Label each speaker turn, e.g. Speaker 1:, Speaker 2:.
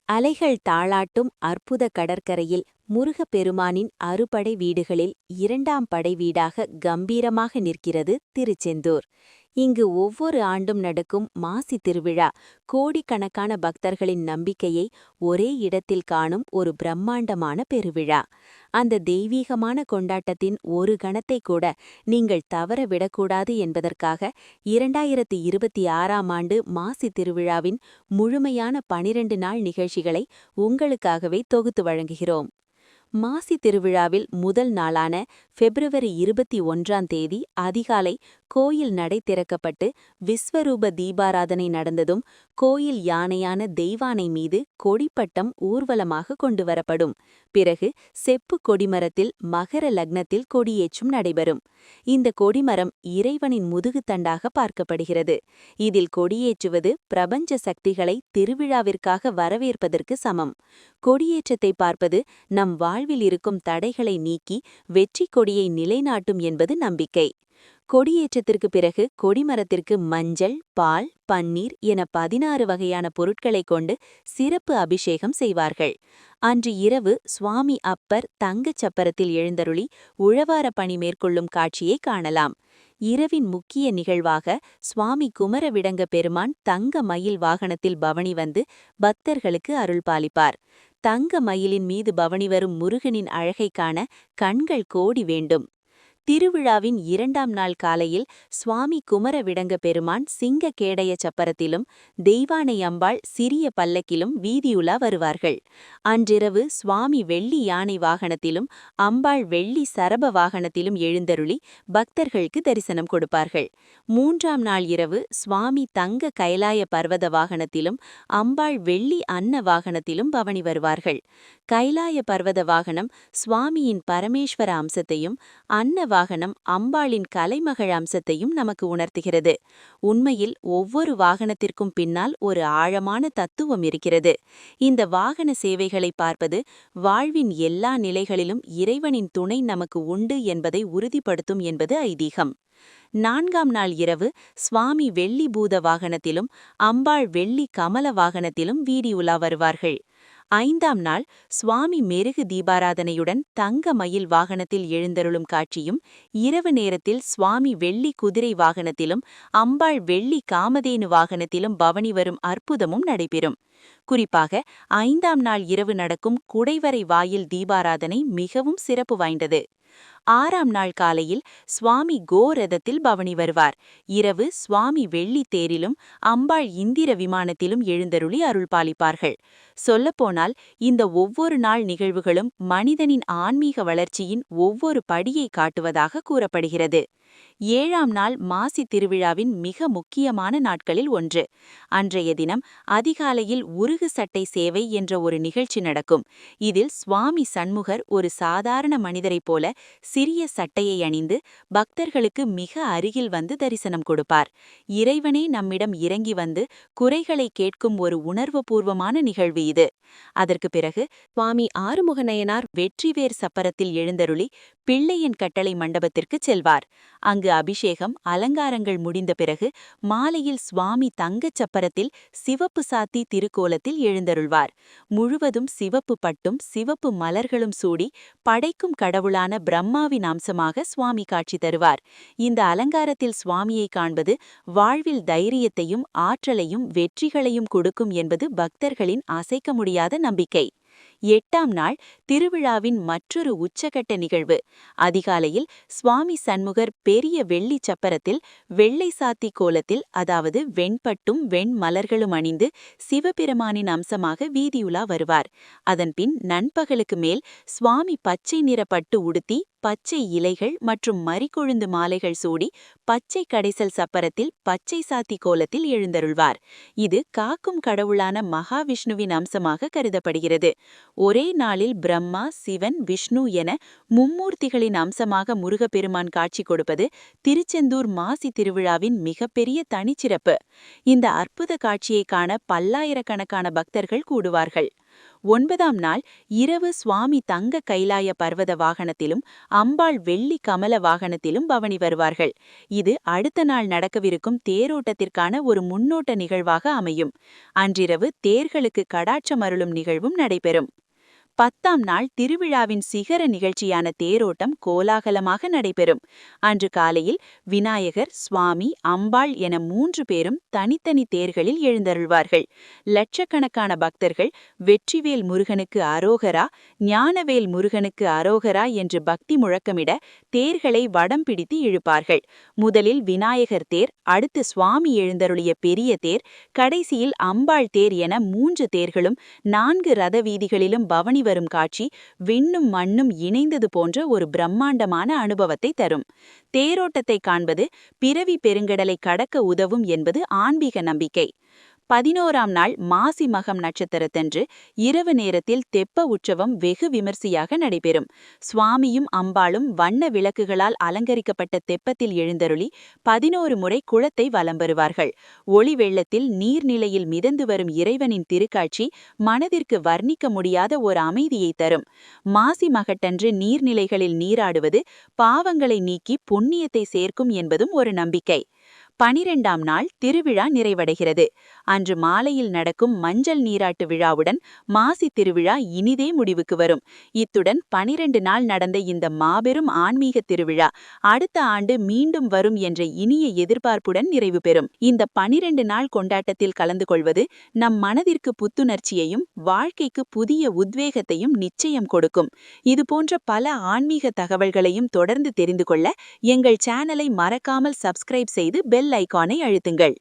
Speaker 1: அலைகள் தாளாட்டும் அற்புத கடற்கரையில் முருகப்பெருமானின் அறுபடை வீடுகளில் இரண்டாம் படை வீடாக கம்பீரமாக நிற்கிறது திருச்செந்தூர். இங்கு ஒவ்வொரு ஆண்டும் நடக்கும் மாசி திருவிழா கோடிக்கணக்கான பக்தர்களின் நம்பிக்கையை ஒரே இடத்தில் காணும் ஒரு பிரம்மாண்டமான பெருவிழா. அந்த தெய்வீகமான கொண்டாட்டத்தின் ஒரு கணத்தை கூட நீங்கள் தவற விடக்கூடாது என்பதற்காக 2026ஆம் ஆண்டு மாசி திருவிழாவின் முழுமையான 12 நாள் நிகழ்ச்சிகளை உங்களுக்காகவே தொகுத்து வழங்குகிறோம். மாசி திருவிழாவில் முதல் நாளான பிப்ரவரி 21ஆம் தேதி அதிகாலை கோயில் நடை திறக்கப்பட்டு விஸ்வரூப தீபாராதனை நடந்ததும் கோயில் யானையான தெய்வானை மீது கொடிப்பட்டம் ஊர்வலமாக கொண்டுவரப்படும். பிறகு செப்பு கொடிமரத்தில் மகர லக்னத்தில் கொடியேற்றும் நடைபெறும். இந்த கொடிமரம் இறைவனின் முதுகுத்தண்டாக பார்க்கப்படுகிறது. இதில் கொடியேற்றுவது பிரபஞ்ச சக்திகளை திருவிழாவிற்காக வரவேற்பதற்கு சமம். கொடியேற்றத்தை பார்ப்பது நம் வாழ்வில் இருக்கும் தடைகளை நீக்கி வெற்றி கொடியை நிலைநாட்டும் என்பது நம்பிக்கை. கொடியேற்றத்திற்கு பிறகு கொடிமரத்திற்கு மஞ்சள், பால், பன்னீர் என 16 வகையான பொருட்களைக் கொண்டு சிறப்பு அபிஷேகம் செய்வார்கள். அன்று இரவு சுவாமி அப்பர் தங்கச் சப்பரத்தில் எழுந்தருளி உழவார பணி மேற்கொள்ளும் காட்சியை காணலாம். இரவின் முக்கிய நிகழ்வாக சுவாமி குமரவிடங்க பெருமான் தங்க மயில் வாகனத்தில் பவனி வந்து பக்தர்களுக்கு அருள் பாலிப்பார். தங்க மயிலின் மீது பவனி வரும் முருகனின் அழகை காண கண்கள் கோடி வேண்டும். திருவிழாவின் 2ஆம் நாள் காலையில் சுவாமி குமரவிடங்க பெருமான் சிங்க கேடய சப்பரத்திலும் தெய்வானை அம்பாள் சிறிய பல்லக்கிலும் வீதியுலா வருவார்கள். அன்றிரவு சுவாமி வெள்ளி யானை வாகனத்திலும் அம்பாள் வெள்ளி சரப வாகனத்திலும் எழுந்தருளி பக்தர்களுக்கு தரிசனம் கொடுப்பார்கள். 3ஆம் நாள் இரவு சுவாமி தங்க கைலாய பர்வத வாகனத்திலும் அம்பாள் வெள்ளி அன்ன வாகனத்திலும் பவனி வருவார்கள். கைலாய பர்வத வாகனம் சுவாமியின் பரமேஸ்வர அம்சத்தையும் அன்ன வாகனம் அம்பாளின் கலைமகள் அம்சத்தையும் நமக்கு உணர்த்துகிறது. உண்மையில் ஒவ்வொரு வாகனத்திற்கும் பின்னால் ஒரு ஆழமான தத்துவம் இருக்கிறது. இந்த வாகன சேவைகளை பார்ப்பது வாழ்வின் எல்லா நிலைகளிலும் இறைவனின் துணை நமக்கு உண்டு என்பதை உறுதிப்படுத்தும் என்பது ஐதீகம். 4ஆம் நாள் இரவு சுவாமி வெள்ளி பூத வாகனத்திலும் அம்பாள் வெள்ளி கமல வாகனத்திலும் வீதியுலா வருவார்கள். 5ஆம் நாள் சுவாமி மெருகு தீபாராதனையுடன் தங்க மயில் வாகனத்தில் எழுந்தருளும் காட்சியும், இரவு நேரத்தில் சுவாமி வெள்ளி குதிரை வாகனத்திலும் அம்பாள் வெள்ளி காமதேனு வாகனத்திலும் பவனி வரும் அற்புதமும் நடைபெறும். குறிப்பாக 5ஆம் நாள் இரவு நடக்கும் குடைவரை வாயில் தீபாராதனை மிகவும் சிறப்பு வாய்ந்தது. 6ஆம் நாள் காலையில் சுவாமி கோரதத்தில் பவனி வருவார். இரவு சுவாமி வெள்ளி தேரிலும் அம்பாள் இந்திர விமானத்திலும் எழுந்தருளி அருள் பாலிப்பார்கள். சொல்லப்போனால் இந்த ஒவ்வொரு நாள் நிகழ்வுகளும் மனிதனின் ஆன்மீக வளர்ச்சியின் ஒவ்வொரு படியை காட்டுவதாக கூறப்படுகிறது. 7ஆம் நாள் மாசி திருவிழாவின் மிக முக்கியமான நாட்களில் ஒன்று. அன்றைய தினம் அதிகாலையில் உருகு சட்டை சேவை என்ற ஒரு நிகழ்ச்சி நடக்கும். இதில் சுவாமி சண்முகர் ஒரு சாதாரண மனிதரைப் போல சிறிய சட்டையை அணிந்து பக்தர்களுக்கு மிக அருகில் வந்து தரிசனம் கொடுப்பார். இறைவனே நம்மிடம் இறங்கி வந்து குறைகளை கேட்கும் ஒரு உணர்வுபூர்வமான நிகழ்வு இது. அதற்கு பிறகு சுவாமி ஆறுமுகநயனார் வெற்றிவேர் சப்பரத்தில் எழுந்தருளி பிள்ளையன் கட்டளை மண்டபத்திற்கு செல்வார். அங்கு அபிஷேகம் அலங்காரங்கள் முடிந்த பிறகு மாலையில் சுவாமி தங்கச் சப்பரத்தில் சிவப்பு சாத்தி திருக்கோலத்தில் எழுந்தருள்வார். முழுவதும் சிவப்பு பட்டும் சிவப்பு மலர்களும் சூடி படைக்கும் கடவுளான பிரம்மாவின் அம்சமாக சுவாமி காட்சி தருவார். இந்த அலங்காரத்தில் சுவாமியை காண்பது வாழ்வில் தைரியத்தையும் ஆற்றலையும் வெற்றிகளையும் கொடுக்கும் என்பது பக்தர்களின் அசைக்க முடியாத நம்பிக்கை. 8ஆம் நாள் திருவிழாவின் மற்றொரு உச்சகட்ட நிகழ்வு. அதிகாலையில் சுவாமி சண்முகர் பெரிய வெள்ளி சப்பரத்தில் வெள்ளை சாத்தி கோலத்தில், அதாவது வெண்பட்டும் வெண் மலர்களும் அணிந்து சிவபெருமானின் அம்சமாக வீதியுலா வருவார். அதன்பின் நண்பகலுக்கு மேல் சுவாமி பச்சை நிற பட்டு உடுத்தி பச்சை இலைகள் மற்றும் மரிக்கொழுந்து மாலைகள் சூடி பச்சை கடைசல் சப்பரத்தில் பச்சை சாத்தி கோலத்தில் எழுந்தருள்வார். இது காக்கும் கடவுளான மகாவிஷ்ணுவின் அம்சமாக கருதப்படுகிறது. ஒரே நாளில் பிரம்மா, சிவன், விஷ்ணு என மும்மூர்த்திகளின் அம்சமாக முருகப்பெருமான் காட்சி கொடுப்பது திருச்செந்தூர் மாசி திருவிழாவின் மிகப்பெரிய தனிச்சிறப்பு. இந்த அற்புத காட்சியை காண பல்லாயிரக்கணக்கான பக்தர்கள் கூடுவார்கள். 9ஆம் நாள் இரவு சுவாமி தங்க கைலாய பர்வத வாகனத்திலும் அம்பாள் வெள்ளி கமல வாகனத்திலும் பவனி வருவார்கள். இது அடுத்த நாள் நடக்கவிருக்கும் தேரோட்டத்திற்கான ஒரு முன்னோட்ட நிகழ்வாக அமையும். அன்றிரவு தேர்களுக்கு கடாட்சம் அருளும் நிகழ்வும் நடைபெறும். 10ஆம் நாள் திருவிழாவின் சிகர நிகழ்ச்சியான தேரோட்டம் கோலாகலமாக நடைபெறும். அன்று காலையில் விநாயகர், சுவாமி, அம்பாள் என 3 பேரும் தனித்தனி தேர்களில் எழுந்தருள்வார்கள். லட்சக்கணக்கான பக்தர்கள் வெற்றிவேல் முருகனுக்கு அரோகரா, ஞானவேல் முருகனுக்கு அரோகரா என்று பக்தி முழக்கமிட தேர்களை வடம் பிடித்து இழுப்பார்கள். முதலில் விநாயகர் தேர், அடுத்து சுவாமி எழுந்தருளிய பெரிய தேர், கடைசியில் அம்பாள் தேர் என 3 தேர்களும் 4 ரத வீதிகளிலும் பவனி வரும் காட்சி விண்ணும் மண்ணும் இணைந்தது போன்ற ஒரு பிரம்மாண்டமான அனுபவத்தை தரும். தேரோட்டத்தை காண்பது பிறவி பெருங்கடலை கடக்க உதவும் என்பது ஆன்மீக நம்பிக்கை. 11ஆம் நாள் மாசி மகம் நட்சத்திரத்தன்று இரவு நேரத்தில் தெப்ப உற்சவம் வெகு விமர்சையாக நடைபெறும். சுவாமியும் அம்பாளும் வண்ண விளக்குகளால் அலங்கரிக்கப்பட்ட தெப்பத்தில் எழுந்தருளி 11 முறை குளத்தை வலம் வருவார்கள். ஒளி வெள்ளத்தில் நீர்நிலையில் மிதந்து வரும் இறைவனின் திருக்காட்சி மனதிற்கு வர்ணிக்க முடியாத ஒரு அமைதியை தரும். மாசி மகட்டன்று நீர்நிலைகளில் நீராடுவது பாவங்களை நீக்கி புண்ணியத்தை சேர்க்கும் என்பதும் ஒரு நம்பிக்கை. 12ஆம் நாள் திருவிழா நிறைவடைகிறது. அன்று மாலையில் நடக்கும் மஞ்சள் நீராட்டு விழாவுடன் மாசி திருவிழா இனிதே முடிவுக்கு வரும். இத்துடன் 12 நாள் நடந்த இந்த மாபெரும் ஆன்மீக திருவிழா அடுத்த ஆண்டு மீண்டும் வரும் என்ற இனிய எதிர்பார்ப்புடன் நிறைவு பெறும். இந்த 12 நாள் கொண்டாட்டத்தில் கலந்து கொள்வது நம் மனதிற்கு புத்துணர்ச்சியையும் வாழ்க்கைக்கு புதிய உத்வேகத்தையும் நிச்சயம் கொடுக்கும். இதுபோன்ற பல ஆன்மீக தகவல்களையும் தொடர்ந்து தெரிந்து கொள்ள எங்கள் சேனலை மறக்காமல் சப்ஸ்கிரைப் செய்து பெல் ஐகானை அழுத்துங்கள்.